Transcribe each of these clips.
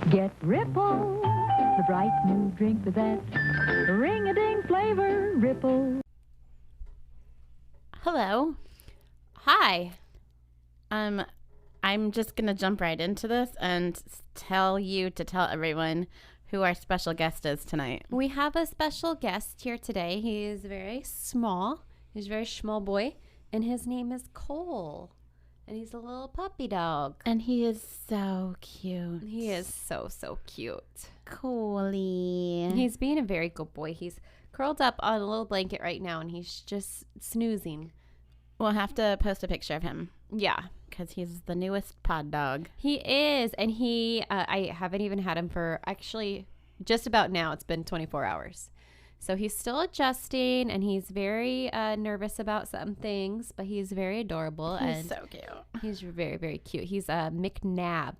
Get Ripple, the bright new drink with that ring-a-ding flavor. Ripple. Hello. Hi. I'm just going to jump right into this and tell everyone who our special guest is tonight. We have a special guest here today. He is very small. He's a very small boy, and his name is Cole. And he's a little puppy dog. And he is so cute. He is so, so cute. Coley. He's being a very good boy. He's curled up on a little blanket right now, and he's just snoozing. We'll have to post a picture of him. Yeah. Because he's the newest pod dog. He is. And I haven't even had him for actually just about now. It's been 24 hours. So he's still adjusting, and he's very nervous about some things, but he's very adorable. He's so cute. He's very, very cute. He's a McNab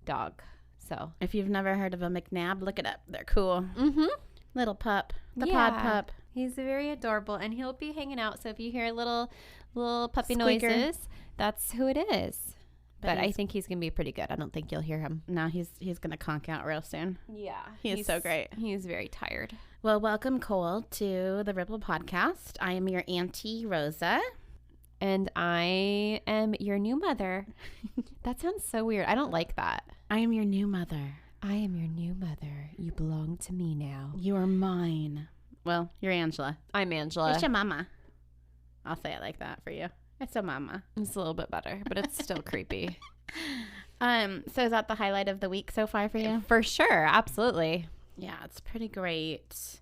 dog. So if you've never heard of a McNab, look it up. They're cool. Mm-hmm. Little pup. Pod pup. He's very adorable, and he'll be hanging out. So if you hear little puppy Squeaker. noises, that's who it is. But I think he's going to be pretty good. I don't think you'll hear him. No, he's going to conk out real soon. Yeah. He's so great. He's very tired. Well, welcome, Cole, to the Ripple Podcast. I am your Auntie Rosa. And I am your new mother. That sounds so weird. I don't like that. I am your new mother. I am your new mother. You belong to me now. You are mine. Well, you're Angela. I'm Angela. It's your mama. I'll say it like that for you. It's a mama. It's a little bit better, but it's still creepy. So is that the highlight of the week so far for you? For sure. Absolutely. Yeah, it's pretty great.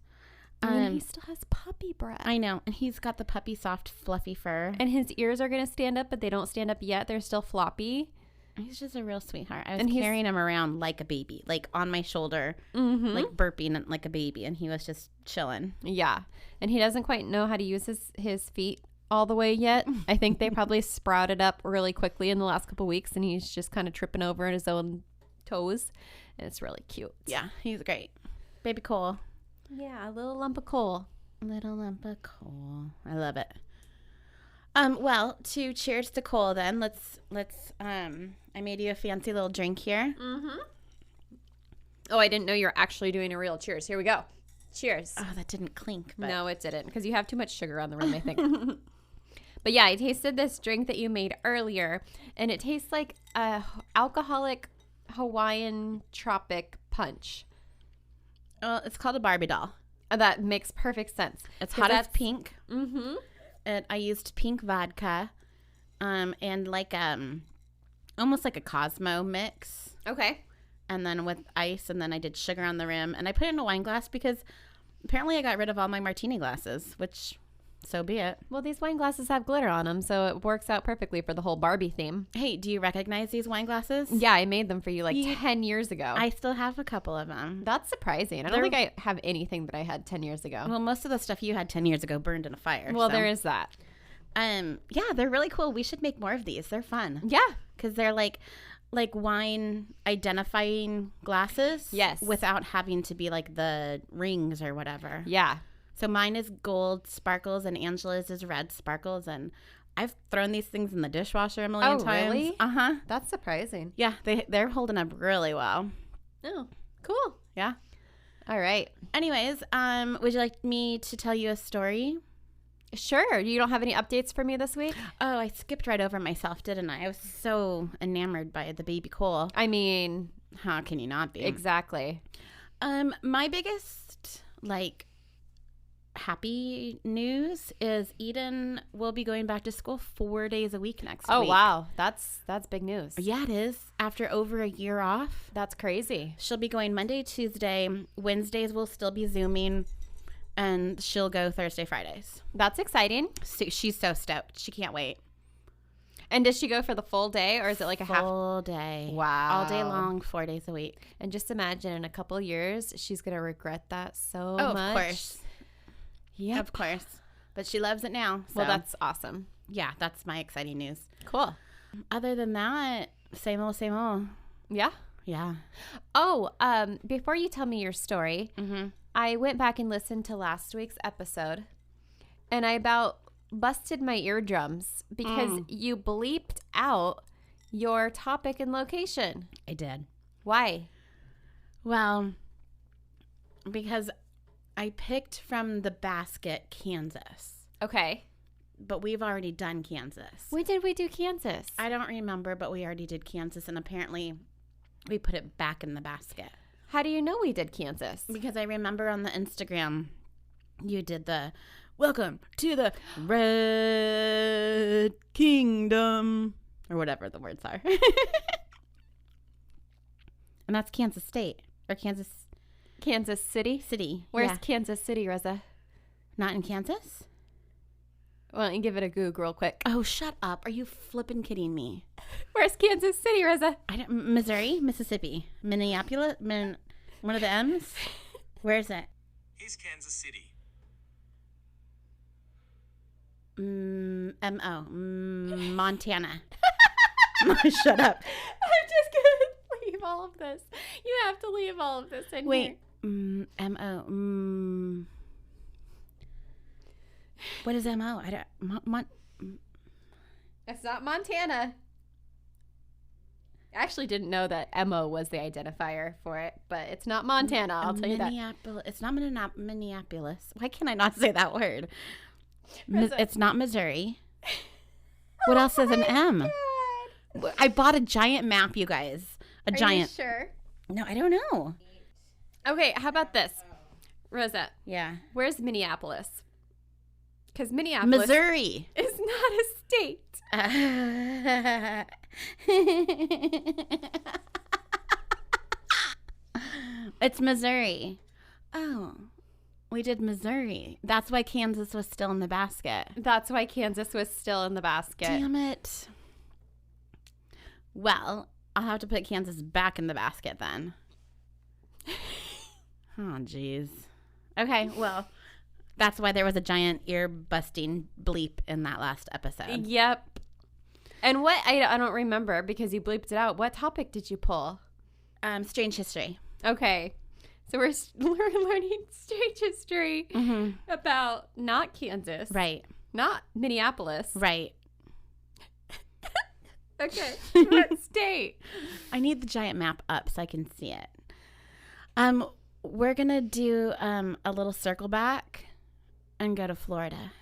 And he still has puppy breath. I know. And he's got the puppy soft, fluffy fur. And his ears are going to stand up, but they don't stand up yet. They're still floppy. He's just a real sweetheart. I was carrying him around like a baby, like on my shoulder, like burping like a baby. And he was just chilling. Yeah. And he doesn't quite know how to use his feet all the way yet. I think they probably sprouted up really quickly in the last couple weeks, and he's just kind of tripping over his own toes. And it's really cute. Yeah, he's great. Baby Cole. Yeah, a little lump of coal. Little lump of coal. I love it. Well, to cheers to Cole then. Let's I made you a fancy little drink here. Mm-hmm. Oh, I didn't know you were actually doing a real cheers. Here we go. Cheers. Oh, that didn't clink. But... No, it didn't, because you have too much sugar on the rim, I think. But yeah, I tasted this drink that you made earlier, and it tastes like a alcoholic Hawaiian tropic punch. Well, it's called a Barbie doll. That makes perfect sense. It's hot as pink. Mm-hmm. I used pink vodka, and like almost like a Cosmo mix. Okay. And then with ice, and then I did sugar on the rim, and I put it in a wine glass because apparently I got rid of all my martini glasses, which, so be it. Well, these wine glasses have glitter on them, so it works out perfectly for the whole Barbie theme. Hey, do you recognize these wine glasses? Yeah, I made them for you 10 years ago. I still have a couple of them. That's surprising. I don't think I have anything that I had 10 years ago. Well, most of the stuff you had 10 years ago burned in a fire. Well, there is that. Yeah, they're really cool. We should make more of these. They're fun. Yeah. Because they're like wine identifying glasses. Yes. Without having to be like the rings or whatever. Yeah. So mine is gold sparkles and Angela's is red sparkles. And I've thrown these things in the dishwasher a million times. Really? Uh-huh. That's surprising. Yeah, they're holding up really well. Oh, cool. Yeah. All right. Anyways, would you like me to tell you a story? Sure. You don't have any updates for me this week? Oh, I skipped right over myself, didn't I? I was so enamored by the baby Cole. I mean, how can you not be? Exactly. My biggest happy news is Eden will be going back to school 4 days a week next week. Oh, wow. That's big news. Yeah, it is. After over a year off. That's crazy. She'll be going Monday, Tuesday. Wednesdays will still be Zooming. And she'll go Thursday, Fridays. That's exciting. So she's so stoked. She can't wait. And does she go for the full day, or is it like a half? Full day. Wow. All day long, 4 days a week. And just imagine in a couple years, she's going to regret that so much. Of course. Yeah, of course. But she loves it now. So. Well, that's awesome. Yeah, that's my exciting news. Cool. Other than that, same old, same old. Yeah? Yeah. Oh, before you tell me your story, I went back and listened to last week's episode, and I about busted my eardrums because you bleeped out your topic and location. I did. Why? Well, because I picked from the basket Kansas, Okay. but we've already done Kansas. When did we do Kansas? I don't remember, but we already did Kansas, and apparently we put it back in the basket. How do you know we did Kansas? Because I remember on the Instagram, you did the welcome to the Red Kingdom, or whatever the words are. And that's Kansas State, or Kansas City? City. Where's Yeah. Kansas City, Rosa? Not in Kansas? Why don't you give it a Goog real quick? Oh, shut up. Are you flippin' kidding me? Where's Kansas City, Rosa? Missouri, Mississippi, Minneapolis, one of the M's? Where is it? Here's Kansas City. Montana. Shut up. I'm just going to leave all of this. You have to leave all of this in here. Wait. What is MO? I don't. It's not Montana. I actually didn't know that MO was the identifier for it, but it's not Montana. I'll tell you that. It's not Minneapolis. Why can't I not say that word? It's not Missouri. What else is an M? I bought a giant map, you guys. Are giant. you sure? No, I don't know. Okay, how about this? Rosa, Yeah. where's Minneapolis? Because Minneapolis Missouri. is not a state. It's Missouri. Oh, we did Missouri. That's why Kansas was still in the basket. That's why Kansas was still in the basket. Damn it. Well, I'll have to put Kansas back in the basket then. Oh, jeez. Okay, well, that's why there was a giant ear-busting bleep in that last episode. Yep. And what, I don't remember because you bleeped it out. What topic did you pull? Strange history. Okay. So we're learning strange history about not Kansas. Right. Not Minneapolis. Right. Okay. What state? I need the giant map up so I can see it. We're going to do a little circle back and go to Florida.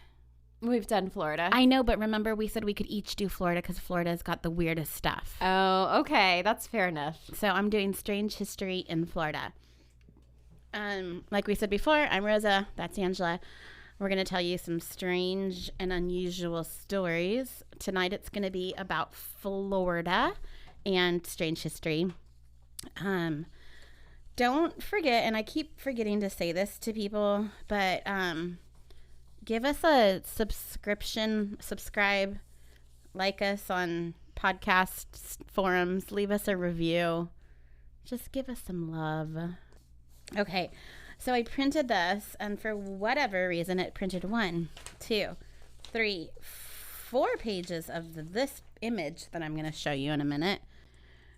We've done Florida. I know, but remember we said we could each do Florida because Florida's got the weirdest stuff. Oh, okay. That's fair enough. So I'm doing strange history in Florida. Like we said before, I'm Rosa. That's Angela. We're going to tell you some strange and unusual stories. Tonight it's going to be about Florida and strange history. Don't forget, and I keep forgetting to say this to people, but give us a subscribe, like us on podcast forums, leave us a review. Just give us some love. Okay, so I printed this, and for whatever reason, it printed 1, 2, 3, 4 pages of this image that I'm going to show you in a minute.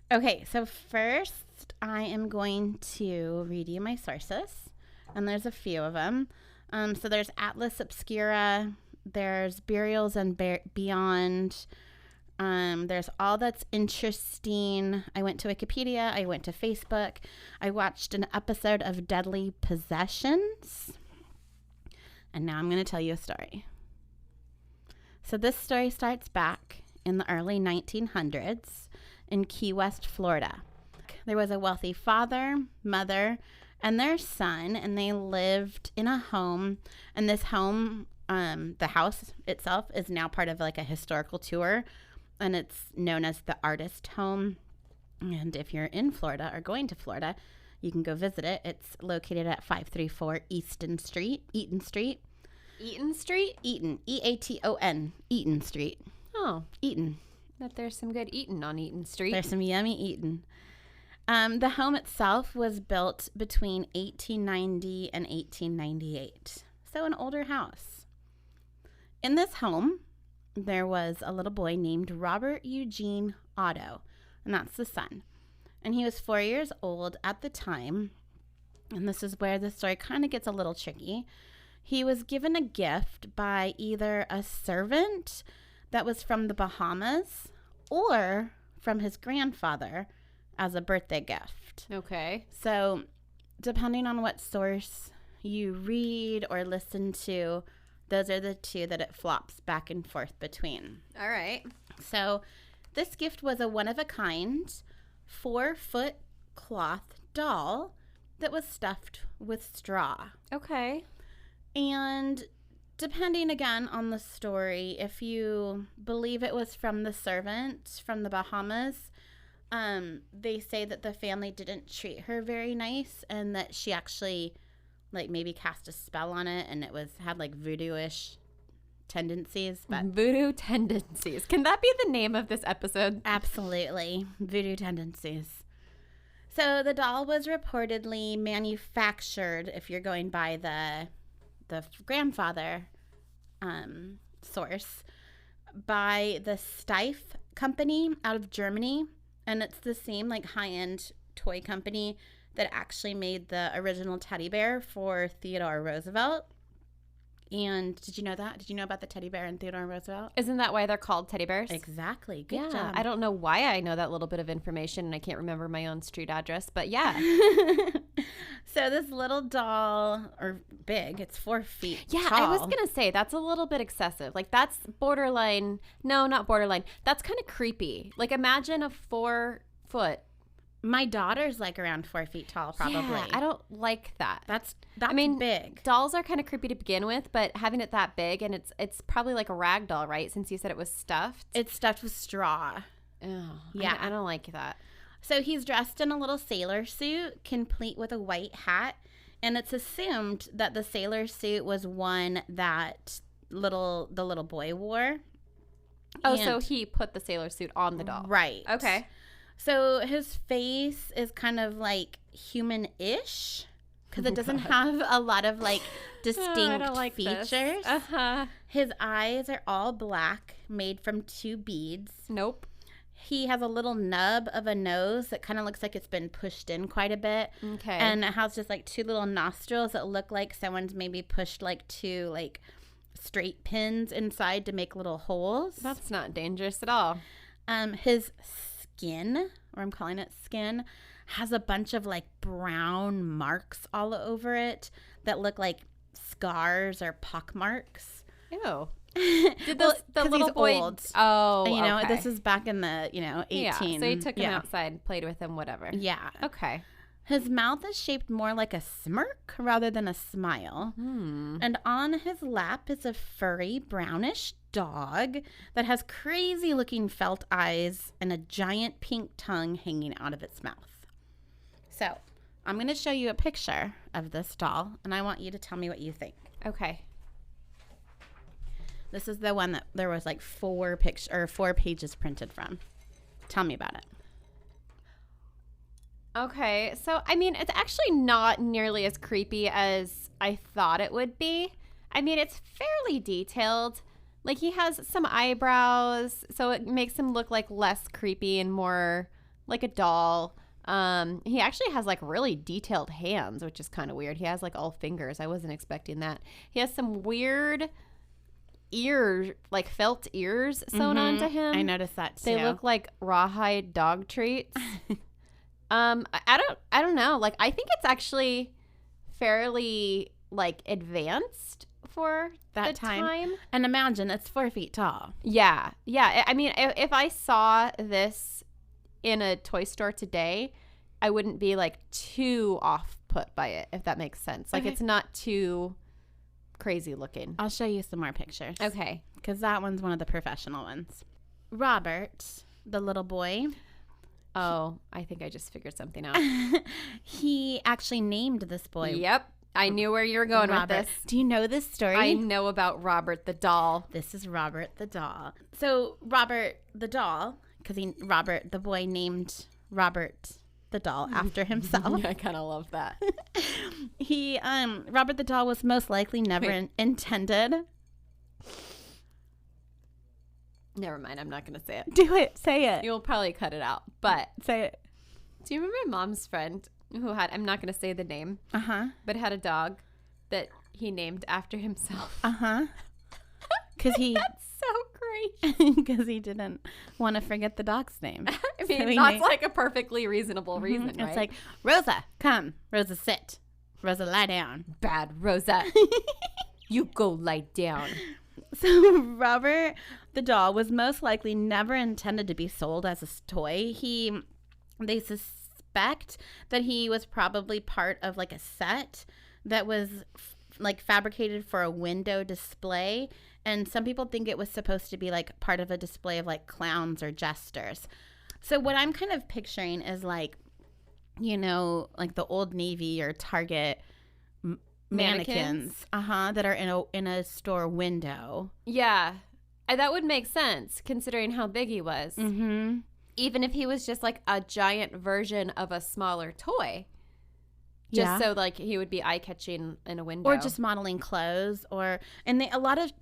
Okay, so first I am going to read you my sources, and there's a few of them. So there's Atlas Obscura, there's Burials and Beyond, there's All That's Interesting. I went to Wikipedia, I went to Facebook, I watched an episode of Deadly Possessions, and now I'm going to tell you a story. So this story starts back in the early 1900s in Key West, Florida. There was a wealthy father, mother, and their son, and they lived in a home. And this home, the house itself, is now part of like a historical tour, and it's known as the Artist Home. And if you're in Florida or going to Florida, you can go visit it. It's located at 534 Eaton Street. Eaton Street? Eaton, E-A-T-O-N, Eaton Street. Oh, Eaton. that there's some good eating on Eaton Street. There's some yummy eating. The home itself was built between 1890 and 1898, so an older house. In this home, there was a little boy named Robert Eugene Otto, and that's the son. And he was 4 years old at the time, and this is where the story kind of gets a little tricky. He was given a gift by either a servant that was from the Bahamas or from his grandfather, as a birthday gift. Okay. So depending on what source you read or listen to, those are the two that it flops back and forth between. All right. So this gift was a one-of-a-kind 4-foot cloth doll that was stuffed with straw. Okay. And depending again on the story, if you believe it was from the servant from the Bahamas, they say that the family didn't treat her very nice and that she actually like maybe cast a spell on it and it had like voodoo-ish tendencies. But Voodoo tendencies. Can that be the name of this episode? absolutely, voodoo tendencies. So the doll was reportedly manufactured, if you're going by the grandfather source, by the Steiff company out of Germany. And it's the same like high-end toy company that actually made the original teddy bear for Theodore Roosevelt. And did you know that? Did you know about the teddy bear and Theodore Roosevelt? Isn't that why they're called teddy bears? Exactly. Good Yeah. job. I don't know why I know that little bit of information and I can't remember my own street address, but yeah. So this little doll, or big, it's 4 feet Yeah, tall. I was going to say that's a little bit excessive. Like that's borderline. No, not borderline. That's kind of creepy. Like imagine a 4-foot. My daughter's like around 4 feet tall, probably. Yeah, I don't like that. That's I mean, big. Dolls are kind of creepy to begin with, but having it that big and it's probably like a rag doll, right? Since you said it was stuffed. It's stuffed with straw. Oh, Yeah. I don't like that. So he's dressed in a little sailor suit, complete with a white hat. And it's assumed that the sailor suit was one that the little boy wore. Oh, And- so he put the sailor suit on the doll. Right. Okay. So his face is kind of like human-ish because it doesn't have a lot of like distinct features. Uh-huh. His eyes are all black, made from 2 beads. Nope. He has a little nub of a nose that kind of looks like it's been pushed in quite a bit. Okay. And it has just like 2 little nostrils that look like someone's maybe pushed like 2 like straight pins inside to make little holes. That's not dangerous at all. His skin, or I'm calling it skin, has a bunch of like brown marks all over it that look like scars or pock marks. Ew. Did the 'cause little he's boy? old. Oh, You know, okay. this is back in the 18. Yeah. So he took him yeah. outside, played with him, whatever. Yeah. Okay. His mouth is shaped more like a smirk rather than a smile. And on his lap is a furry brownish dog that has crazy looking felt eyes and a giant pink tongue hanging out of its mouth. So I'm going to show you a picture of this doll and I want you to tell me what you think. Okay. This is the one that there was like 4 pages printed from. Tell me about it. Okay, so I mean, it's actually not nearly as creepy as I thought it would be. I mean, it's fairly detailed. Like he has some eyebrows, so it makes him look like less creepy and more like a doll. He actually has like really detailed hands, which is kind of weird. He has like all fingers. I wasn't expecting that. He has some weird ears, like felt ears sewn onto him. I noticed that too. They look like rawhide dog treats. I don't know. Like I think it's actually fairly like advanced for that the time. And imagine it's 4 feet tall. Yeah. Yeah. I mean, if I saw this in a toy store today, I wouldn't be like too off put by it, if that makes sense. Like Okay. it's not too crazy looking. I'll show you some more pictures. Okay. Because that one's one of the professional ones. Robert, the little boy, Oh, I think I just figured something out. he actually named this boy Yep. I knew where you were going Robert. with this. Do you know this story? I know about Robert the doll. This is Robert the doll. So Robert the doll, because Robert the boy named Robert the doll after himself. I kind of love that. He Robert the doll was most likely never intended. Never mind. I'm not going to say it. Do it. Say it. You'll probably cut it out. But Say it. do you remember Mom's friend who had, I'm not going to say the name, Uh-huh. but had a dog that he named after himself? Uh-huh. Because he That's so generation. Because he didn't want to forget the dog's name. I mean, So he that's named- like a perfectly reasonable reason, right? It's like, Rosa, come. Rosa, sit. Rosa, lie down. bad Rosa. You go lie down. So Robert the doll was most likely never intended to be sold as a toy. They suspect that he was probably part of like a set that was like fabricated for a window display, and some people think it was supposed to be like part of a display of like clowns or jesters. So what I'm kind of picturing is like, you know, like the Old Navy or Target mannequins that are in a store window. Yeah. That would make sense considering how big he was. Mm-hmm. Even if he was just like a giant version of a smaller toy. Just so like he would be eye-catching in a window. Or just modeling clothes. And a lot of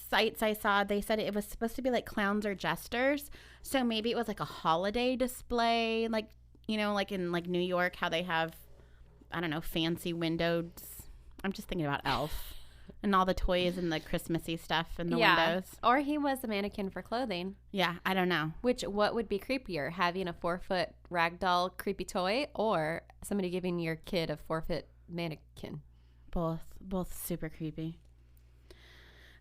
sites I saw, they said it was supposed to be like clowns or jesters. So maybe it was like a holiday display, like, you know, like in like New York, how they have, I don't know, fancy windows. I'm just thinking about Elf and all the toys and the Christmassy stuff in the windows. Or he was a mannequin for clothing. Yeah, I don't know. What would be creepier, having a 4-foot ragdoll creepy toy or somebody giving your kid a 4-foot mannequin? Both super creepy.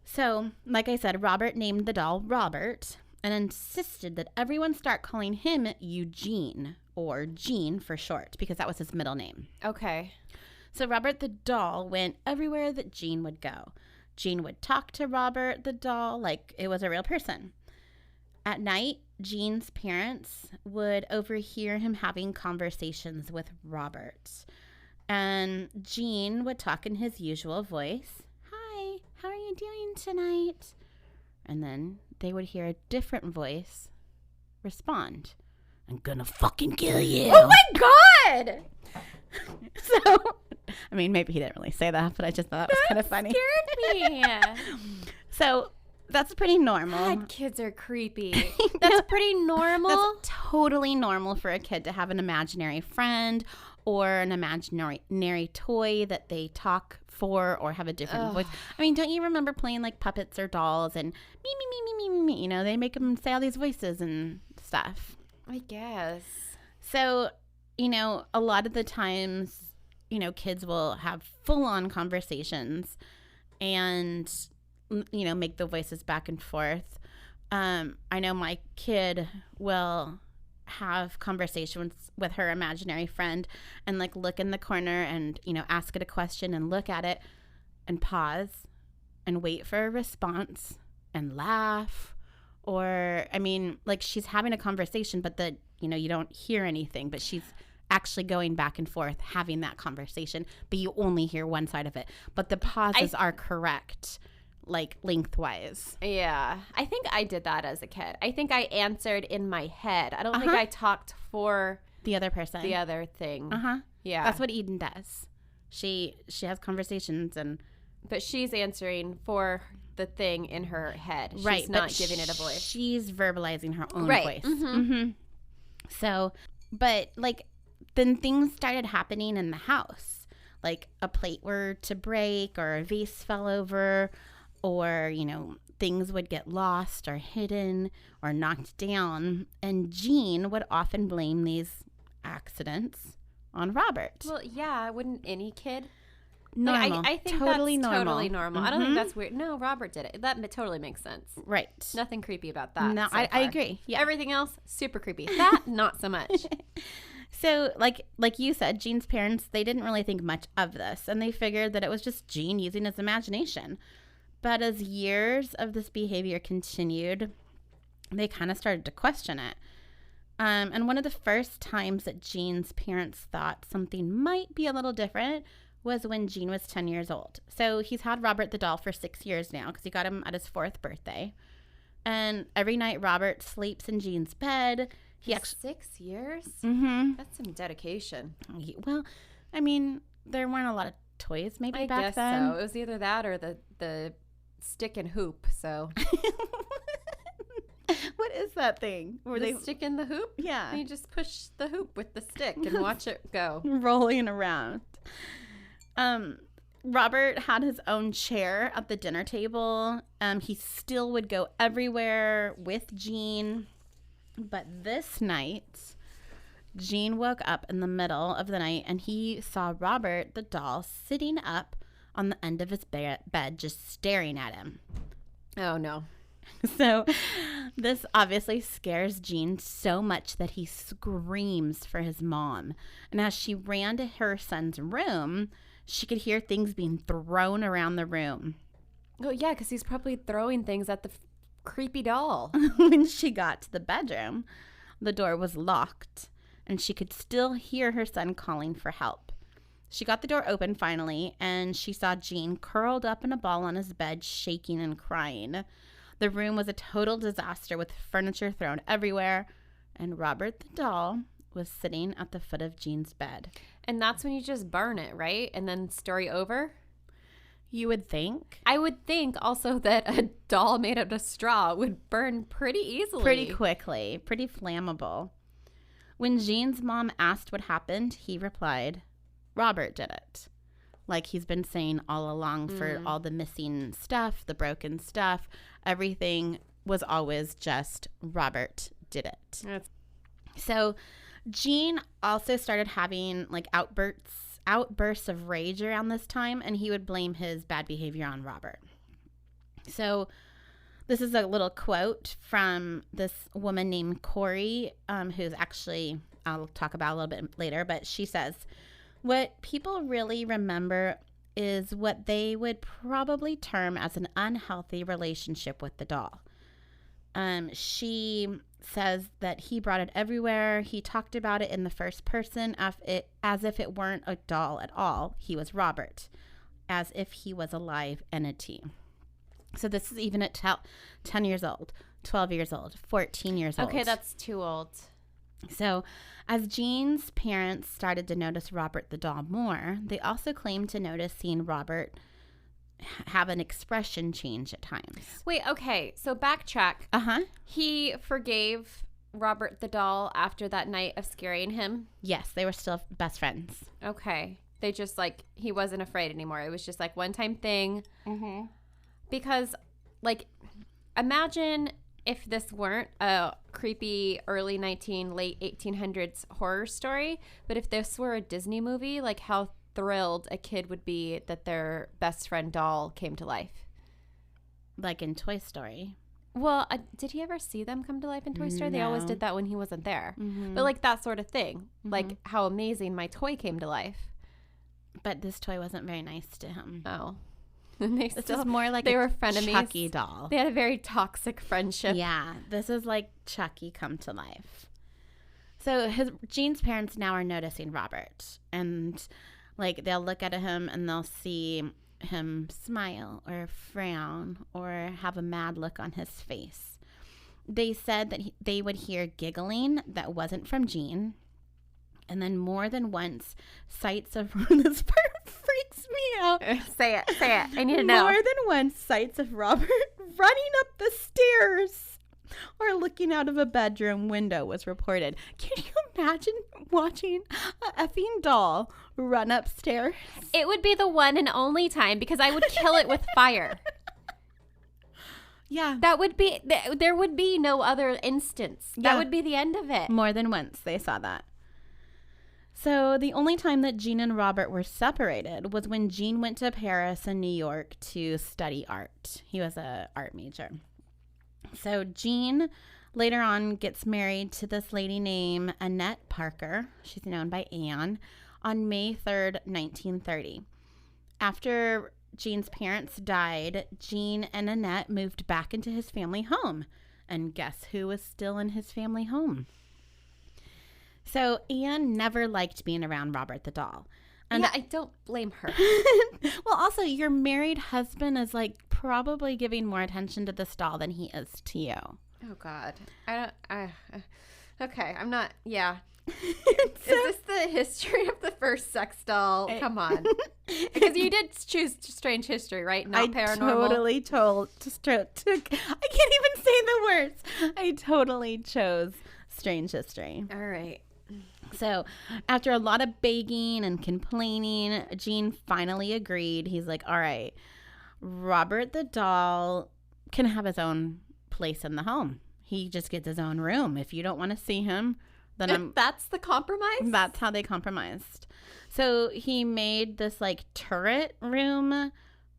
So, like I said, Robert named the doll Robert and insisted that everyone start calling him Eugene, or Gene for short, because that was his middle name. Okay. So Robert the doll went everywhere that Gene would go. Gene would talk to Robert the doll like it was a real person. At night, Gene's parents would overhear him having conversations with Robert. And Gene would talk in his usual voice. Hi, how are you doing tonight? And then they would hear a different voice respond. I'm gonna fucking kill you. Oh my God! So, I mean, maybe he didn't really say that, but I just thought that was kind of funny. Scared me. So that's pretty normal. God, kids are creepy. That's pretty normal. That's totally normal for a kid to have an imaginary friend or an imaginary toy that they talk for or have a different voice. I mean, don't you remember playing like puppets or dolls and me, me, me, me, me, me, you know, they make them say all these voices and stuff. I guess. So, you know, a lot of the times, you know, kids will have full-on conversations and, you know, make the voices back and forth. I know my kid will have conversations with her imaginary friend and, like, look in the corner and, you know, ask it a question and look at it and pause and wait for a response and laugh. Or, I mean, like, she's having a conversation, but you know, you don't hear anything, but she's actually going back and forth having that conversation, but you only hear one side of it. But the pauses are correct, like lengthwise. Yeah. I think I did that as a kid. I think I answered in my head. I don't think I talked for the other person. The other thing. Yeah. That's what Eden does. She has conversations but she's answering for the thing in her head. She's right, not giving it a voice. She's verbalizing her own right. voice. Mm-hmm. So, but like then things started happening in the house. Like a plate were to break or a vase fell over or, you know, things would get lost or hidden or knocked down. And Gene would often blame these accidents on Robert. Well, yeah, wouldn't any kid? Normal. Like, I think totally that's normal. Totally normal. I don't think that's weird. No, Robert did it. That totally makes sense. Right. Nothing creepy about that. No, so I far. agree. Yeah. Everything else, super creepy. That, not so much. So, like you said, Gene's parents, they didn't really think much of this, and they figured that it was just Gene using his imagination. But as years of this behavior continued, they kind of started to question it. And one of the first times that Gene's parents thought something might be a little different was when Gene was 10 years old. So he's had Robert the doll for 6 years now because he got him at his 4th birthday. And every night Robert sleeps in Gene's bed. He actually 6 years? Mm-hmm. That's some dedication. Well, I mean, there weren't a lot of toys maybe back then. I guess so. It was either that or the stick and hoop. So what is that thing? Where the stick in the hoop? Yeah. And you just push the hoop with the stick and watch it go. Rolling around. Robert had his own chair at the dinner table. He still would go everywhere with Jean. But this night, Jean woke up in the middle of the night and he saw Robert the doll sitting up on the end of his bed just staring at him. Oh, no. So this obviously scares Jean so much that he screams for his mom. And as she ran to her son's room, she could hear things being thrown around the room. Oh, yeah, because he's probably throwing things at the creepy doll. When she got to the bedroom, the door was locked, and she could still hear her son calling for help. She got the door open finally, and she saw Jean curled up in a ball on his bed, shaking and crying. The room was a total disaster with furniture thrown everywhere, and Robert the doll was sitting at the foot of Jean's bed. And that's when you just burn it, right? And then story over? You would think. I would think also that a doll made out of straw would burn pretty easily. Pretty quickly. Pretty flammable. When Jean's mom asked what happened, he replied, Robert did it. Like he's been saying all along for all the missing stuff, the broken stuff, everything was always just Robert did it. So Jean also started having like outbursts of rage around this time, and he would blame his bad behavior on Robert. So this is a little quote from this woman named Corey, who's actually, I'll talk about a little bit later, but she says, what people really remember is what they would probably term as an unhealthy relationship with the doll. She says that he brought it everywhere. He talked about it in the first person as if it weren't a doll at all. He was Robert, as if he was a live entity. So this is even at 10 years old, 12 years old, 14 years old. Okay, that's too old. So as Jean's parents started to notice Robert the doll more, they also claimed to notice seeing Robert have an expression change at times. Wait, okay. So backtrack. Uh-huh. He forgave Robert the doll after that night of scaring him? Yes, they were still best friends. Okay. They just like, he wasn't afraid anymore. It was just like one-time thing. Mm-hmm. Because like, imagine if this weren't a creepy early late 1800s horror story, but if this were a Disney movie, like how thrilled a kid would be that their best friend doll came to life. Like in Toy Story. Well, did he ever see them come to life in Toy Story? They always did that when he wasn't there. Mm-hmm. But like that sort of thing. Mm-hmm. Like how amazing my toy came to life. But this toy wasn't very nice to him. Oh. This is more like they were frenemies. Chucky doll. They had a very toxic friendship. Yeah, this is like Chucky come to life. So Jean's parents now are noticing Robert, and like they'll look at him and they'll see him smile or frown or have a mad look on his face. They said that they would hear giggling that wasn't from Jean. And then more than once, sights of this part freaks me out. Say it. I need to know. More than once, sights of Robert running up the stairs or looking out of a bedroom window was reported. Can you imagine watching a effing doll run upstairs? It would be the one and only time because I would kill it with fire. Yeah. That would be, there would be no other instance. That would be the end of it. More than once they saw that. So the only time that Jean and Robert were separated was when Jean went to Paris and New York to study art. He was an art major. So Jean later on gets married to this lady named Annette Parker. She's known by Anne, on May 3rd, 1930. After Jean's parents died, Jean and Annette moved back into his family home. And guess who was still in his family home? So Anne never liked being around Robert the doll. And yeah, I don't blame her. Well, also, your married husband is like probably giving more attention to this doll than he is to you. Oh, God. Okay, I'm not, yeah. Is this the history of the first sex doll? Come on. Because you did choose Strange History, right? Not Paranormal. I can't even say the words. I totally chose Strange History. All right. So after a lot of begging and complaining, Gene finally agreed. He's like, all right, Robert the doll can have his own place in the home. He just gets his own room. If you don't want to see him, then That's the compromise? That's how they compromised. So he made this like turret room,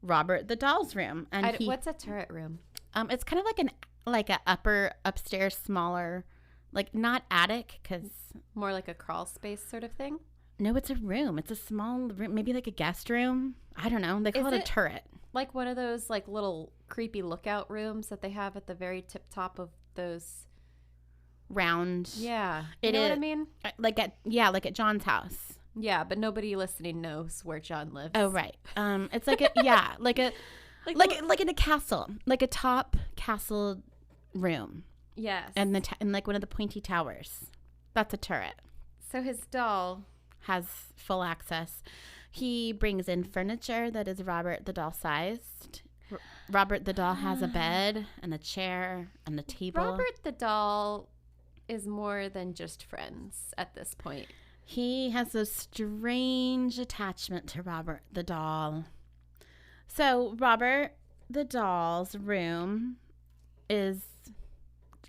Robert the doll's room. And what's a turret room? It's kind of like a upper upstairs, smaller, like not attic, because More like a crawl space sort of thing? no, it's a room. It's a small room, maybe like a guest room. I don't know. They call it a turret. Like one of those like little creepy lookout rooms that they have at the very tip top of those. Round. Yeah. It You know what I is- mean? Like at John's house. Yeah, but nobody listening knows where John lives. Oh right. It's like like in a castle, like a top castle room, Yes. and in like one of the pointy towers. That's a turret. So his doll. Has full access. He brings in furniture that is Robert the doll sized. Robert the doll has a bed and a chair and a table. Robert the doll is more than just friends at this point. He has a strange attachment to Robert the doll. So Robert the doll's room is,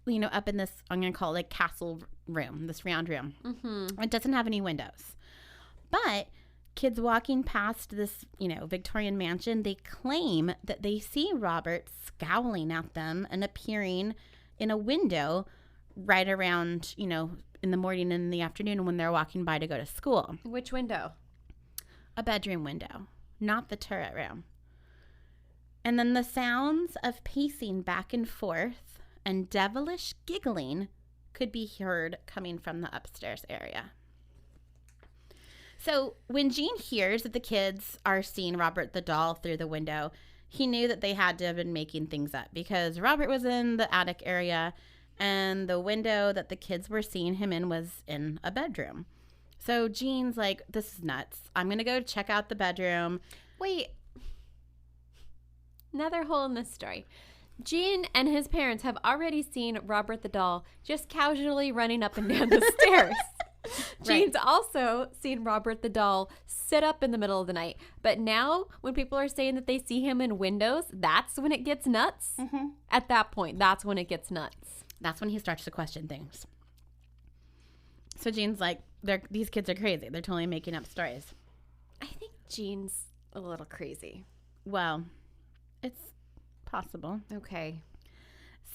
up in this, I'm going to call it like castle room, this round room. Mm-hmm. It doesn't have any windows. But kids walking past this, Victorian mansion, they claim that they see Robert scowling at them and appearing in a window right around, in the morning and in the afternoon when they're walking by to go to school. Which window? A bedroom window, not the turret room. And then the sounds of pacing back and forth and devilish giggling could be heard coming from the upstairs area. So when Gene hears that the kids are seeing Robert the doll through the window, he knew that they had to have been making things up because Robert was in the attic area and the window that the kids were seeing him in was in a bedroom. So Gene's like, this is nuts. I'm going to go check out the bedroom. Wait. Another hole in this story. Gene and his parents have already seen Robert the doll just casually running up and down the stairs. Gene's also seen Robert the doll sit up in the middle of the night. But now, when people are saying that they see him in windows, that's when it gets nuts. Mm-hmm. At that point, that's when it gets nuts. That's when he starts to question things. So Gene's like, these kids are crazy. They're totally making up stories. I think Gene's a little crazy. Well, it's possible. Okay.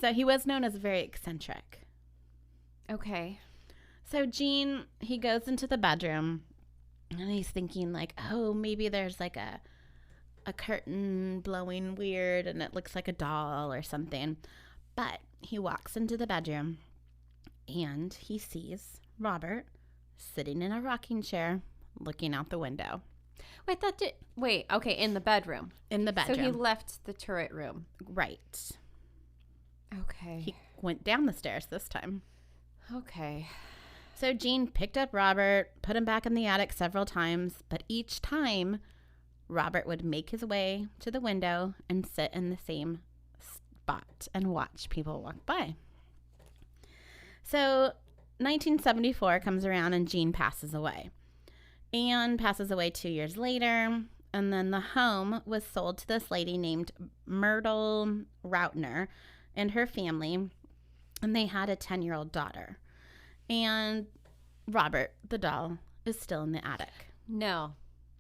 So he was known as very eccentric. Okay. So Gene, he goes into the bedroom and he's thinking like, oh, maybe there's like a curtain blowing weird and it looks like a doll or something. But he walks into the bedroom and he sees Robert sitting in a rocking chair looking out the window. Okay, in the bedroom. In the bedroom. So he left the turret room. Right. Okay. He went down the stairs this time. Okay. So Gene picked up Robert, put him back in the attic several times, but each time Robert would make his way to the window and sit in the same spot and watch people walk by. So 1974 comes around and Gene passes away. Anne passes away 2 years later, and then the home was sold to this lady named Myrtle Rautner and her family, and they had a 10-year-old daughter. And Robert, the doll, is still in the attic. No.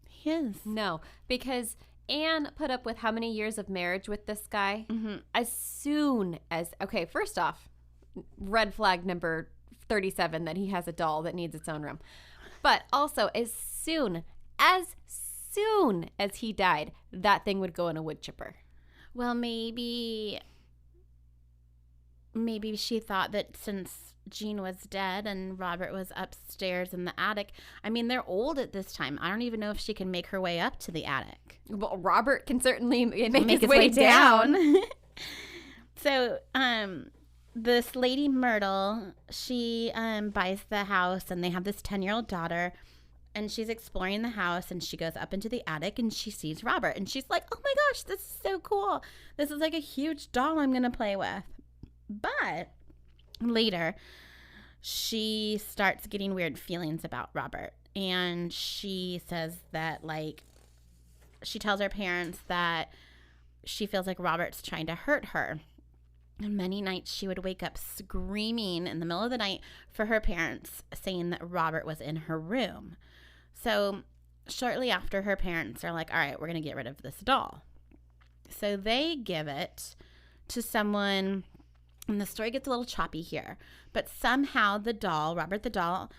He is. No, because Anne put up with how many years of marriage with this guy? Mm-hmm. As soon as, okay, first off, red flag number 37 that he has a doll that needs its own room. But also, as soon as he died, that thing would go in a wood chipper. Well, maybe she thought that since Gene was dead and Robert was upstairs in the attic, I mean, they're old at this time. I don't even know if she can make her way up to the attic. Well, Robert can certainly make his his way down. So, this lady Myrtle, she buys the house and they have this 10-year-old daughter and she's exploring the house and she goes up into the attic and she sees Robert and she's like, oh my gosh, this is so cool. This is like a huge doll I'm going to play with. But later, she starts getting weird feelings about Robert. And she says that, like, she tells her parents that she feels like Robert's trying to hurt her. And many nights she would wake up screaming in the middle of the night for her parents, saying that Robert was in her room. So shortly after, her parents are like, all right, we're going to get rid of this doll. So they give it to someone, and the story gets a little choppy here, but somehow the doll, Robert the doll,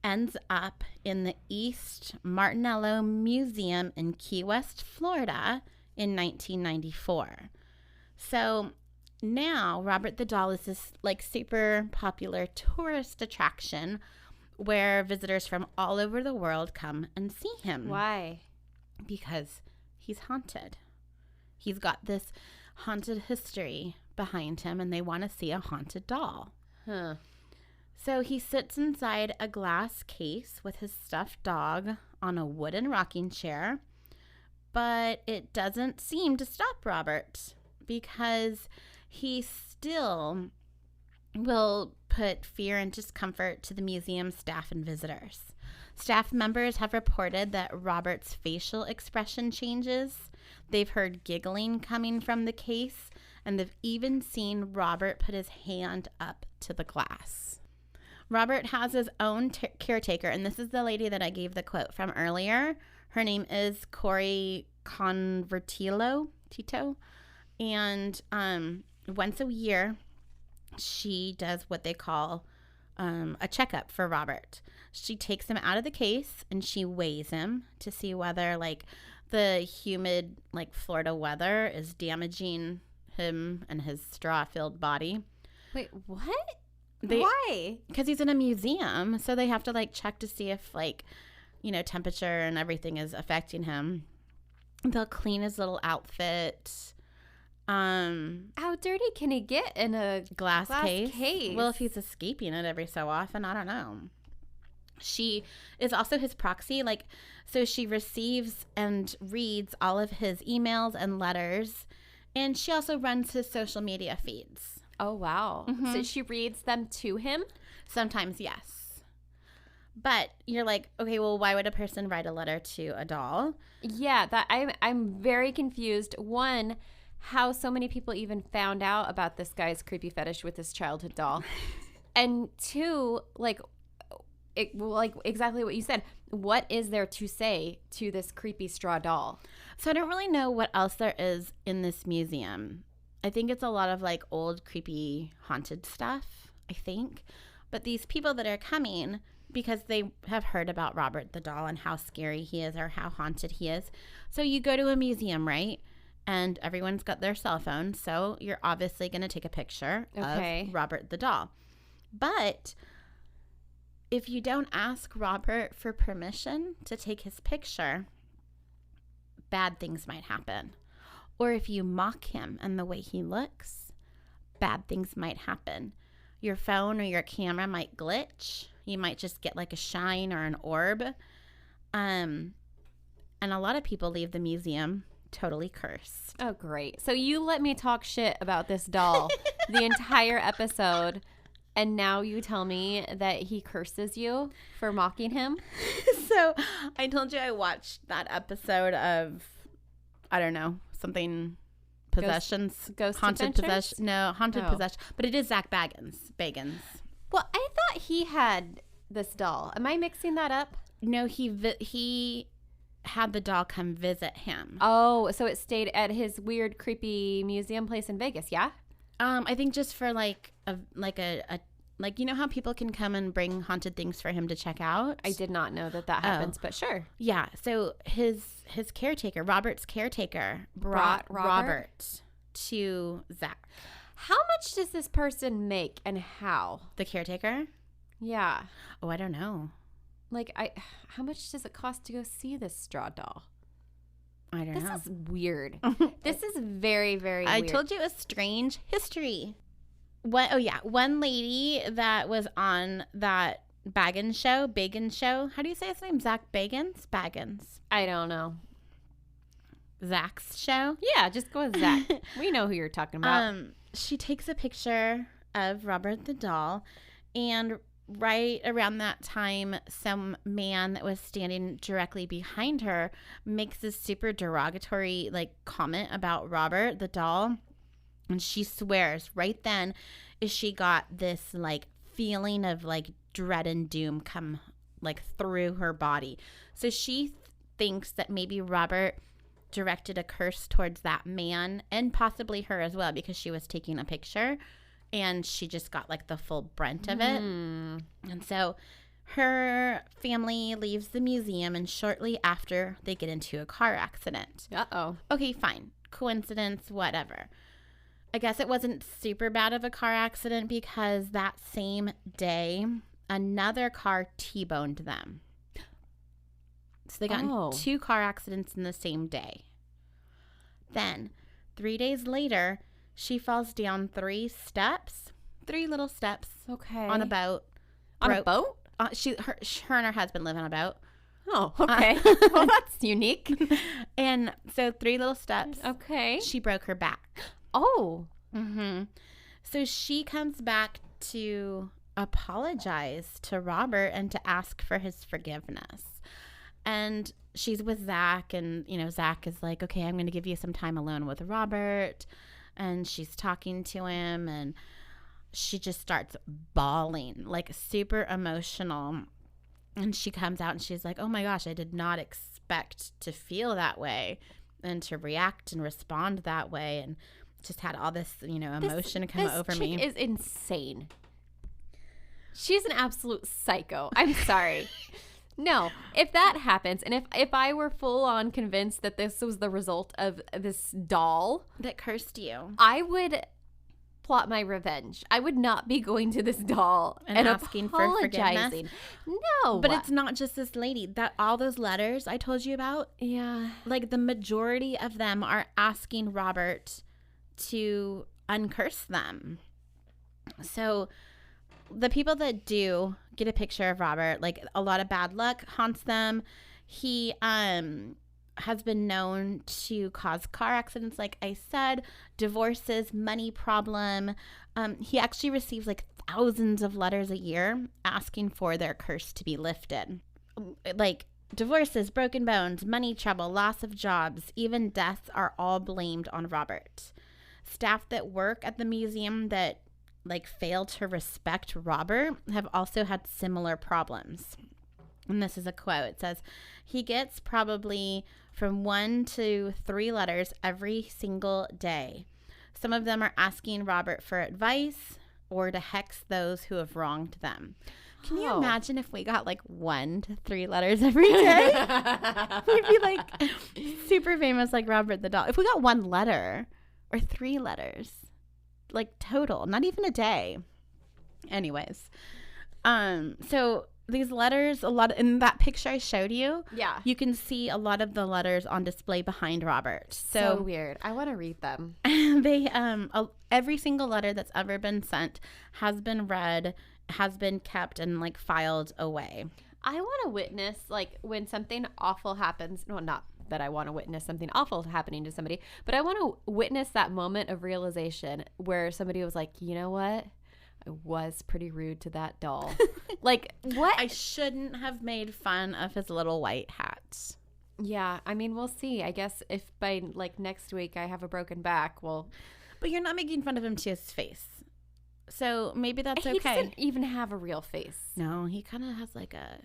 ends up in the East Martinello Museum in Key West, Florida in 1994. So now Robert the doll is this like super popular tourist attraction where visitors from all over the world come and see him. Why? Because he's haunted. He's got this haunted history behind him, and they want to see a haunted doll. Huh. So he sits inside a glass case with his stuffed dog on a wooden rocking chair, but it doesn't seem to stop Robert because he still will put fear and discomfort to the museum staff and visitors. Staff members have reported that Robert's facial expression changes. They've heard giggling coming from the case, and they've even seen Robert put his hand up to the glass. Robert has his own caretaker, and this is the lady that I gave the quote from earlier. Her name is Corey Convertillo, Tito, and once a year, she does what they call a checkup for Robert. She takes him out of the case, and she weighs him to see whether, like, the humid, like, Florida weather is damaging him and his straw-filled body. Wait, what? Why? Because he's in a museum, so they have to, like, check to see if, like, you know, temperature and everything is affecting him. They'll clean his little outfit. How dirty can he get in a glass case? Well, if he's escaping it every so often, I don't know. She is also his proxy, like, so she receives and reads all of his emails and letters, and she also runs his social media feeds. Oh, wow. Mm-hmm. So she reads them to him? Sometimes, yes. But you're like, okay, well, why would a person write a letter to a doll? Yeah, that I'm very confused. One, how so many people even found out about this guy's creepy fetish with his childhood doll. And two, like exactly what you said. What is there to say to this creepy straw doll? So I don't really know what else there is in this museum. I think it's a lot of, like, old, creepy, haunted stuff, I think. But these people that are coming, because they have heard about Robert the doll and how scary he is or how haunted he is. So you go to a museum, right? And everyone's got their cell phone, so you're obviously going to take a picture of Robert the doll. But if you don't ask Robert for permission to take his picture, bad things might happen. Or if you mock him and the way he looks, bad things might happen. Your phone or your camera might glitch. You might just get like a shine or an orb. And a lot of people leave the museum totally cursed. Oh, great. So you let me talk shit about this doll the entire episode, and now you tell me that he curses you for mocking him? So I told you I watched that episode of, I don't know, something possessions. Ghost haunted Adventures? possession. No, haunted possession. But it is Zach Bagans. Well, I thought he had this doll. Am I mixing that up? No, he had the doll come visit him. Oh, so it stayed at his weird, creepy museum place in Vegas, yeah? I think just for like you know how people can come and bring haunted things for him to check out? I did not know that happens, but sure. Yeah, so his caretaker, Robert's caretaker, brought Robert to Zach. How much does this person make and how? The caretaker? Yeah. Oh, I don't know. Like, how much does it cost to go see this straw doll? I don't know. This is weird. This is very, very weird. I told you a strange history. One lady that was on that Bagans show. How do you say his name? Zach Bagans? Bagans. I don't know. Zach's show? Yeah, just go with Zach. We know who you're talking about. She takes a picture of Robert the doll, and right around that time, some man that was standing directly behind her makes this super derogatory like comment about Robert the doll, and she swears right then is she got this like feeling of like dread and doom come like through her body. So she thinks that maybe Robert directed a curse towards that man and possibly her as well, because she was taking a picture and she just got like the full brunt of it. And so her family leaves the museum, and shortly after they get into a car accident. Okay, fine. Coincidence, whatever. I guess it wasn't super bad of a car accident, because that same day another car T-boned them. So they got in 2 car accidents in the same day. Then 3 days later, she falls down 3 little steps. Okay. On a boat. On a boat? Her and her husband live on a boat. Oh, okay. Well, that's unique. And so 3 little steps. Okay. She broke her back. Oh. Mm-hmm. So she comes back to apologize to Robert and to ask for his forgiveness. And she's with Zach, and, you know, Zach is like, okay, I'm going to give you some time alone with Robert. And she's talking to him, and she just starts bawling, like super emotional. And she comes out and she's like, oh my gosh, I did not expect to feel that way and to react and respond that way. And just had all this, you know, emotion come over me. This chick is insane. She's an absolute psycho. I'm sorry. No, if that happens, and if I were full on convinced that this was the result of this doll that cursed you, I would plot my revenge. I would not be going to this doll and asking for forgiveness. No. But it's not just this lady. That all those letters I told you about, yeah, like the majority of them are asking Robert to uncurse them. So the people that do get a picture of Robert, like a lot of bad luck haunts them. He has been known to cause car accidents, like I said, divorces, money problem. He actually receives like thousands of letters a year asking for their curse to be lifted. Like divorces, broken bones, money trouble, loss of jobs, even deaths are all blamed on Robert. Staff that work at the museum that like fail to respect Robert have also had similar problems. And this is a quote. It says, he gets probably from 1 to 3 letters every single day. Some of them are asking Robert for advice or to hex those who have wronged them. Can you imagine if we got like 1 to 3 letters every day? We'd be like super famous like Robert the doll. If we got 1 letter or 3 letters, like total, not even a day. Anyways, so these letters, a lot in that picture I showed you, yeah, you can see a lot of the letters on display behind Robert. So weird. I want to read them. They every single letter that's ever been sent has been read, has been kept and like filed away. I want to witness like when something awful happens. No, not that I want to witness something awful happening to somebody, but I want to witness that moment of realization where somebody was like, you know what? I was pretty rude to that doll. Like, what? I shouldn't have made fun of his little white hat. Yeah, I mean, we'll see. I guess if by like next week I have a broken back, well. But you're not making fun of him to his face. So maybe that's okay. He doesn't even have a real face. No, he kind of has like a,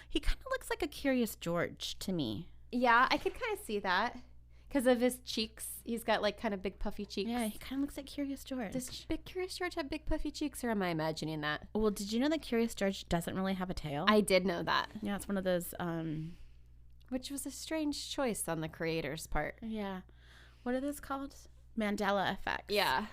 he kind of looks like a Curious George to me. Yeah, I could kind of see that because of his cheeks. He's got like kind of big puffy cheeks. Yeah, he kind of looks like Curious George. Does Curious George have big puffy cheeks, or am I imagining that? Well, did you know that Curious George doesn't really have a tail? I did know that. Yeah, it's one of those. Which was a strange choice on the creator's part. Yeah. What are those called? Mandela effects. Yeah.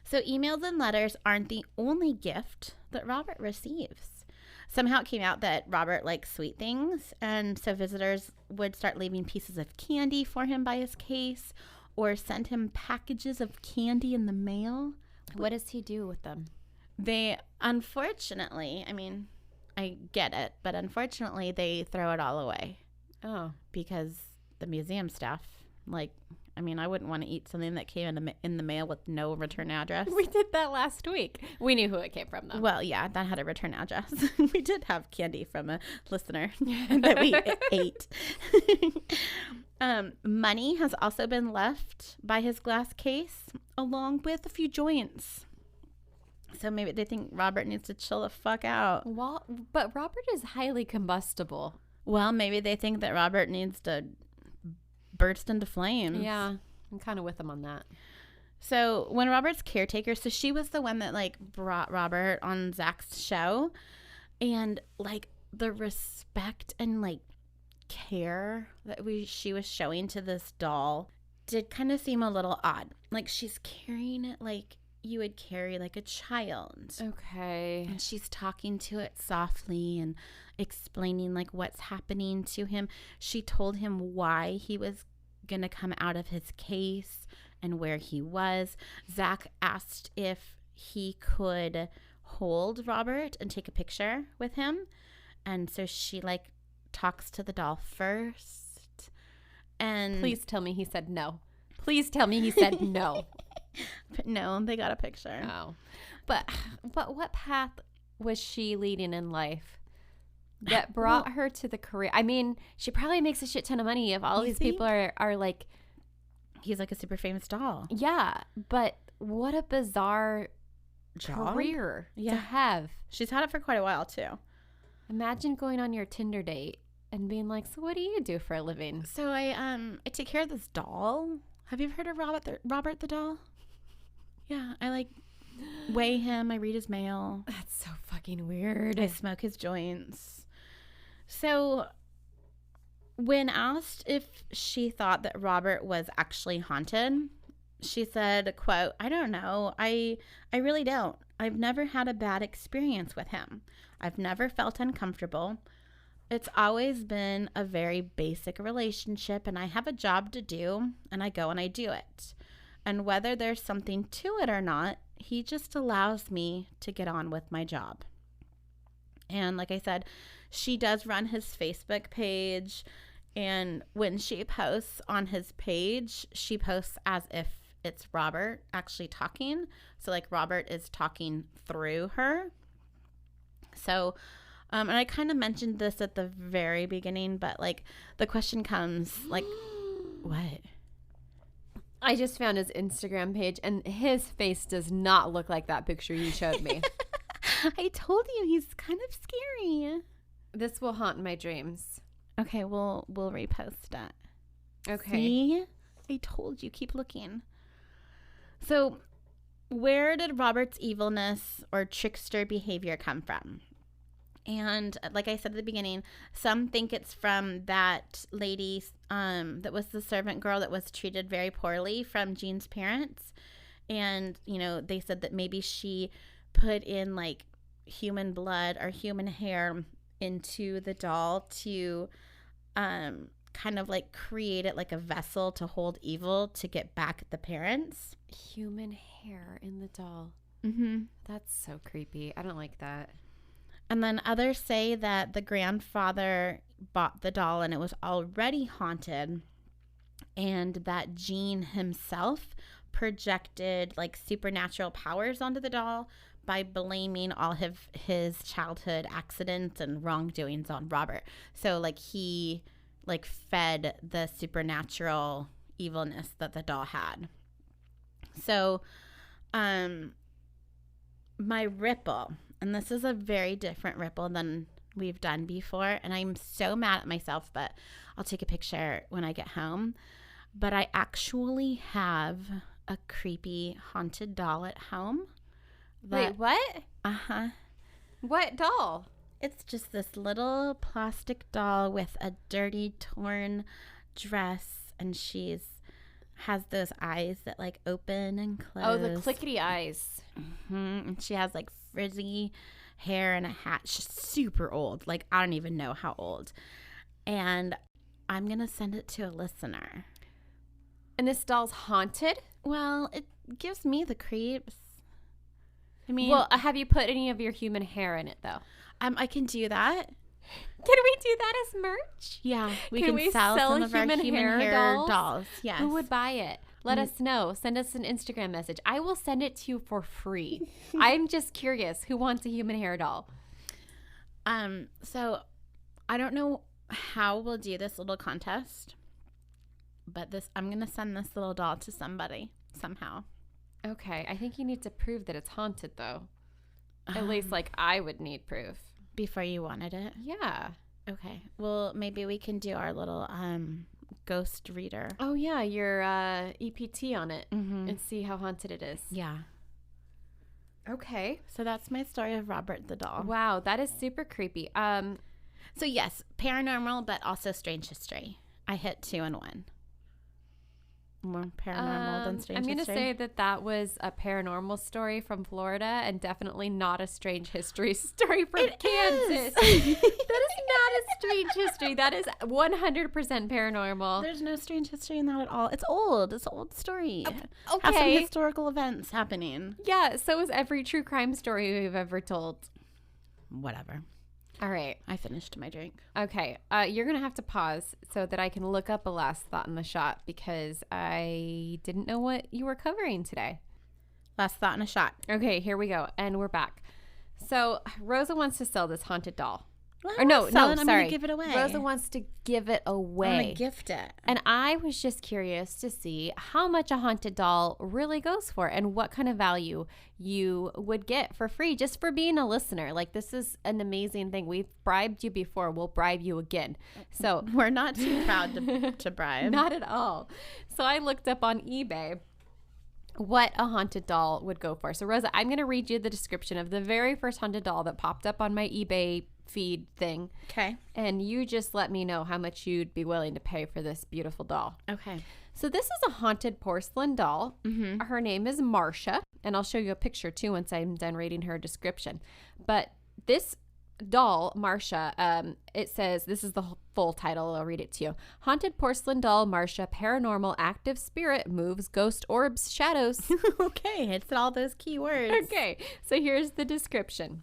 So emails and letters aren't the only gift that Robert receives. Somehow it came out that Robert likes sweet things, and so visitors would start leaving pieces of candy for him by his case or send him packages of candy in the mail. What does he do with them? They, unfortunately, I mean, I get it, but unfortunately they throw it all away. Oh. Because the museum staff, like, I mean, I wouldn't want to eat something that came in the mail with no return address. We did that last week. We knew who it came from, though. Well, yeah, that had a return address. We did have candy from a listener that we ate. Money has also been left by his glass case, along with a few joints. So maybe they think Robert needs to chill the fuck out. Well, but Robert is highly combustible. Well, maybe they think that Robert needs to burst into flames. Yeah, I'm kind of with them on that. So when Robert's caretaker, so she was the one that like brought Robert on Zach's show, and like the respect and like care that she was showing to this doll did kind of seem a little odd. Like she's carrying it like you would carry like a child. Okay. And she's talking to it softly and explaining like what's happening to him. She told him why he was going to come out of his case and where he was. Zach asked if he could hold Robert and take a picture with him. And so she like talks to the doll first. And please tell me he said no. Please tell me he said no. But no, they got a picture. Oh. But what path was she leading in life that brought her to the career? I mean, she probably makes a shit ton of money if all these people are like... He's like a super famous doll. Yeah, but what a bizarre career to have. She's had it for quite a while, too. Imagine going on your Tinder date and being like, so what do you do for a living? So I take care of this doll. Have you ever heard of Robert the doll? Yeah, I like weigh him. I read his mail. That's so fucking weird. I smoke his joints. So when asked if she thought that Robert was actually haunted, she said, quote, "I don't know. I really don't. I've never had a bad experience with him. I've never felt uncomfortable. It's always been a very basic relationship, and I have a job to do, and I go and I do it. And whether there's something to it or not, he just allows me to get on with my job." And like I said, she does run his Facebook page, and when she posts on his page, she posts as if it's Robert actually talking. So like Robert is talking through her. So and I kind of mentioned this at the very beginning, but like the question comes like, what? I just found his Instagram page, and his face does not look like that picture you showed me. I told you he's kind of scary. This will haunt my dreams. Okay, we'll repost it. Okay. See? I told you, keep looking. So, where did Robert's evilness or trickster behavior come from? And like I said at the beginning, some think it's from that lady that was the servant girl that was treated very poorly from Jean's parents. And, you know, they said that maybe she put in like human blood or human hair into the doll to kind of like create it like a vessel to hold evil to get back at the parents. Human hair in the doll. Mm-hmm. That's so creepy. I don't like that. And then others say that the grandfather bought the doll and it was already haunted, and that Jean himself projected like supernatural powers onto the doll by blaming all of his childhood accidents and wrongdoings on Robert. So like he like fed the supernatural evilness that the doll had. So my ripple, and this is a very different ripple than we've done before, and I'm so mad at myself, but I'll take a picture when I get home. But I actually have a creepy haunted doll at home. Wait, what? Uh-huh. What doll? It's just this little plastic doll with a dirty, torn dress, and has those eyes that like open and close. Oh, the clickety eyes. Mm-hmm. And she has like frizzy hair and a hat. She's super old. Like, I don't even know how old. And I'm going to send it to a listener. And this doll's haunted? Well, it gives me the creeps. I mean, well, have you put any of your human hair in it, though? I can do that. Can we do that as merch? Yeah, we Can can sell some of our human human hair hair dolls? dolls. Yes. Who would buy it? Let us know. Send us an Instagram message. I will send it to you for free. I'm just curious. Who wants a human hair doll? So I don't know how we'll do this little contest, but I'm gonna send this little doll to somebody somehow. Okay. I think you need to prove that it's haunted, though. At least, like, I would need proof. Before you wanted it. Yeah. Okay. Well, maybe we can do our little ghost reader. Oh, yeah. Your EPT on it Mm-hmm. and see how haunted it is. Yeah. Okay. So that's my story of Robert the doll. Wow. That is super creepy. So yes, paranormal, but also strange history. I hit 2 in 1. More paranormal than strange I'm going to history. say that was a paranormal story from Florida and definitely not a strange history story from Kansas. That is not a strange history. That is 100% paranormal. There's no strange history in that at all. It's old. It's an old story. Okay. Has some historical events happening. Yeah, so is every true crime story we've ever told. Whatever. All right. I finished my drink. Okay. You're going to have to pause so that I can look up a last thought in the shot because I didn't know what you were covering today. Last thought in a shot. Okay, here we go. And we're back. So Rosa wants to sell this haunted doll. Well, Or no, I'm sorry. gonna give it away. Rosa wants to give it I'm away. gonna gift it. And I was just curious to see how much a haunted doll really goes for and what kind of value you would get for free just for being a listener. Like, this is an amazing thing. We've bribed you before. We'll bribe you again. So We're not too proud to bribe. not at all. So I looked up on eBay what a haunted doll would go for. So Rosa, I'm going to read you the description of the very first haunted doll that popped up on my eBay feed thing. Okay. And you just let me know how much you'd be willing to pay for this beautiful doll. Okay. So this is a haunted porcelain doll. Mm-hmm. Her name is Marcia, and I'll show you a picture too once I'm done reading her description. But this doll, Marcia, it says, this is the full title. I'll read it to you. Haunted porcelain doll Marcia, paranormal active spirit, moves ghost orbs, shadows. Okay. It's all those keywords. Okay, so here's the description.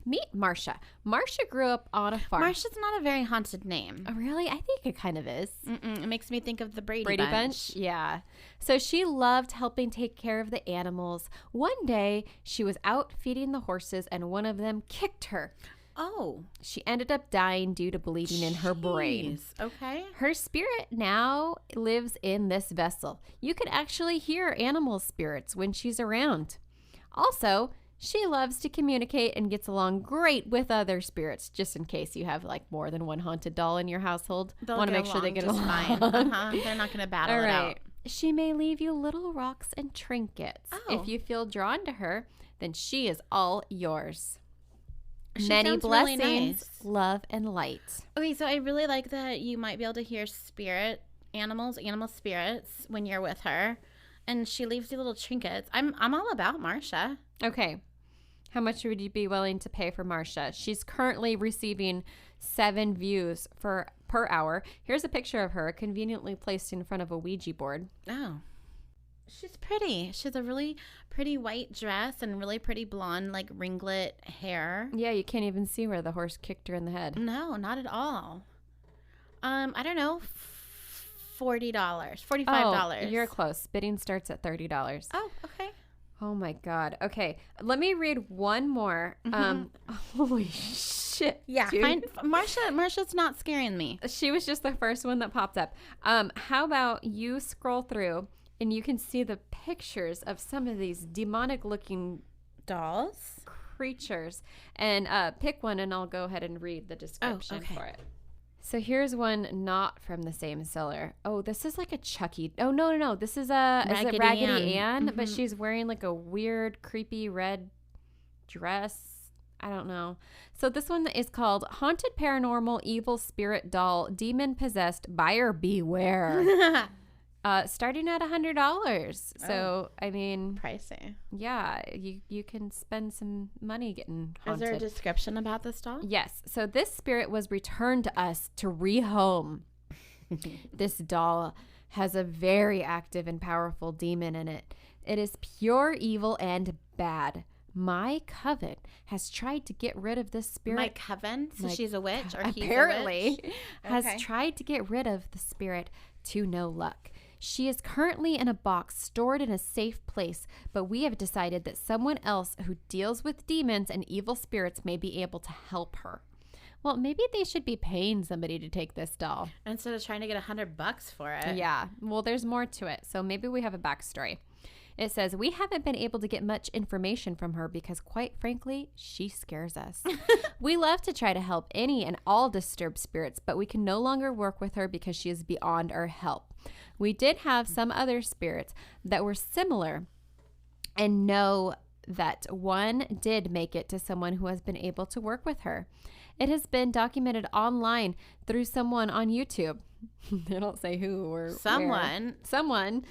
Meet Marcia. Marcia grew up on a farm. Marcia's not a very haunted name. Oh, really? I think it kind of is. It makes me think of the Brady Brady Bunch. Bunch? Yeah. So she loved helping take care of the animals. One day, she was out feeding the horses and one of them kicked her. Oh. She ended up dying due to bleeding in her brain. Jeez. Okay. Her spirit now lives in this vessel. You can actually hear animal spirits when she's around. Also, she loves to communicate and gets along great with other spirits, just in case you have like more than one haunted doll in your household. They'll Want to get make sure they get just along. fine. They're not going to battle All it right. out. She may leave you little rocks and trinkets. Oh. If you feel drawn to her, then she is all yours. She Many sounds really blessings, nice. love, and light. Okay, so I really like that you might be able to hear animal spirits when you're with her, and she leaves you little trinkets. I'm all about Marcia. Okay. How much would you be willing to pay for Marcia? She's currently receiving 7 views per hour. Here's a picture of her conveniently placed in front of a Ouija board. Oh, she's pretty. She has a really pretty white dress and really pretty blonde, like ringlet hair. Yeah, you can't even see where the horse kicked her in the head. No, not at all. I don't know, $40, $45. Oh, you're close. Bidding starts at $30. Oh, okay. Oh my God. Okay. Let me read one more. Holy shit. Yeah, dude. Marcia's not scaring me. She was just the first one that popped up. How about you scroll through and you can see the pictures of some of these demonic looking Dolls? creatures and pick one and I'll go ahead and read the description okay. for it. So here's one not from the same seller. Oh, this is like a Chucky. Oh, no. This is Raggedy Ann? But she's wearing like a weird, creepy red dress. I don't know. So this one is called Haunted Paranormal Evil Spirit Doll Demon Possessed Buyer Beware. Starting at $100. So, I mean, Pricey. yeah, you can spend some money getting haunted. Is there a description about this doll? Yes. So this spirit was returned to us to rehome. This doll has a very active and powerful demon in it. It is pure evil and bad. My coven has tried to get rid of this spirit. My coven? So she's a witch, or apparently he's a witch? has Okay. tried to get rid of the spirit to no luck. She is currently in a box stored in a safe place, but we have decided that someone else who deals with demons and evil spirits may be able to help her. Well, maybe they should be paying somebody to take this doll. Instead of trying to get $100 for it. Yeah. Well, there's more to it. So maybe we have a backstory. It says, we haven't been able to get much information from her because, quite frankly, she scares us. We love to try to help any and all disturbed spirits, but we can no longer work with her because she is beyond our help. We did have some other spirits that were similar and know that one did make it to someone who has been able to work with her. It has been documented online through someone on YouTube. They don't say who or Someone. where. Someone.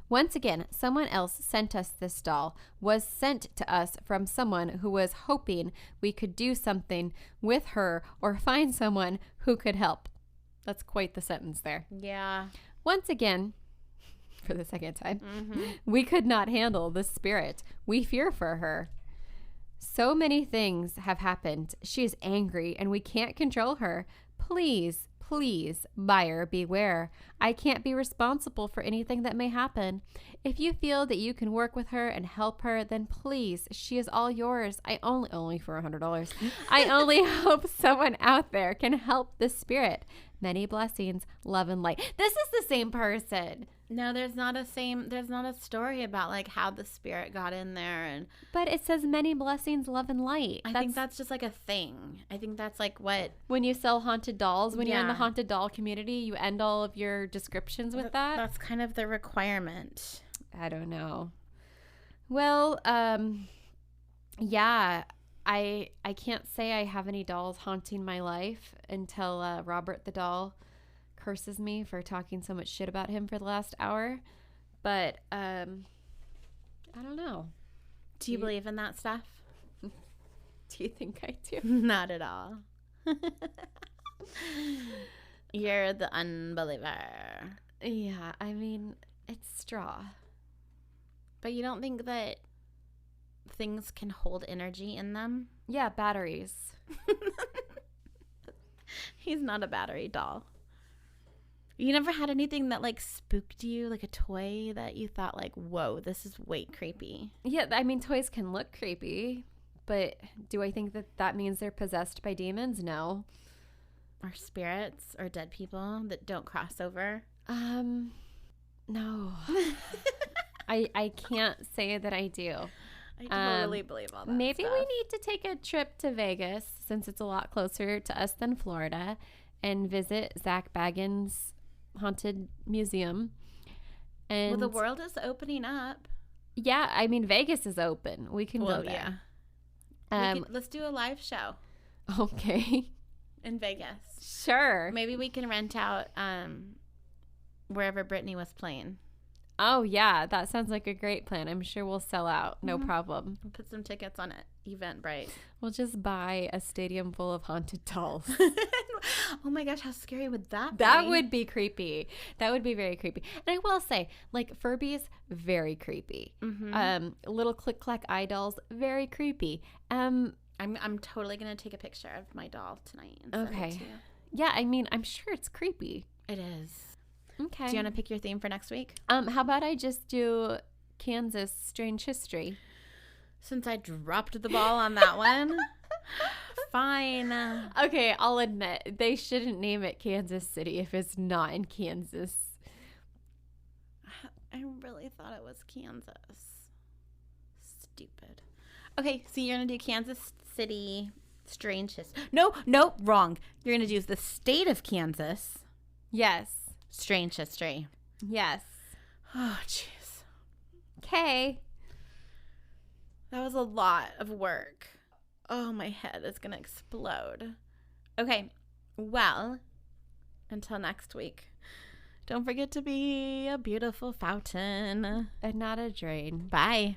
Once again, someone else sent us this doll, was sent to us from someone who was hoping we could do something with her or find someone who could help. That's quite the sentence there. Yeah. Once again, for the second time, we could not handle the spirit. We fear for her. So many things have happened. She is angry and we can't control her. Please, buyer, beware. I can't be responsible for anything that may happen. If you feel that you can work with her and help her, then please, she is all yours. I only for $100. I only hope someone out there can help the spirit. Many blessings, love and light. This is the same person. No, there's not a story about like how the spirit got in there, and But it says many blessings, love and light. I think that's just like a thing. I think that's like what When you sell haunted dolls, when you're in the Yeah. haunted doll community, you end all of your descriptions with that. That's kind of the requirement. I don't know. Well, yeah, I can't say I have any dolls haunting my life until Robert the doll curses me for talking so much shit about him for the last hour. But I don't know. Do you believe in that stuff? Do you think I do? Not at all. You're the unbeliever. Yeah, I mean, it's straw. But you don't think that things can hold energy in them? Yeah, batteries. He's not a battery doll. You never had anything that like spooked you, like a toy that you thought like, whoa, this is way creepy? Yeah, I mean, toys can look creepy, but do I think that that means they're possessed by demons? No. Or spirits or dead people that don't cross over? No. I can't say that I do. I totally believe all that Maybe stuff. we need to take a trip to Vegas, since it's a lot closer to us than Florida, and visit Zach Baggins' haunted museum. And Well, the world is opening up. yeah, I mean, Vegas is open. We can go there. Let's do a live show Okay. in Vegas. Sure. Maybe we can rent out wherever Brittany was playing. Oh, yeah. That sounds like a great plan. I'm sure we'll sell out. No problem. We'll put some tickets on it. Eventbrite. We'll just buy a stadium full of haunted dolls. Oh my goch, how scary would that be? That would be creepy. That would be very creepy. And I will say, like, Furbies, very creepy. Little click-clack eye dolls, very creepy. I'm totally going to take a picture of my doll tonight and send it Okay. to you. Yeah, I mean, I'm sure it's creepy. It is. Okay. Do you want to pick your theme for next week? How about I just do Kansas Strange History? Since I dropped the ball on that one. Fine. Okay, I'll admit, they shouldn't name it Kansas City if it's not in Kansas. I really thought it was Kansas. Stupid. Okay, so you're going to do Kansas City Strange History. No, wrong. You're going to do the state of Kansas Yes. Strange History. Yes. Oh, jeez. Okay. That was a lot of work. Oh, my head is going to explode. Okay, well, until next week, don't forget to be a beautiful fountain. And not a drain. Bye.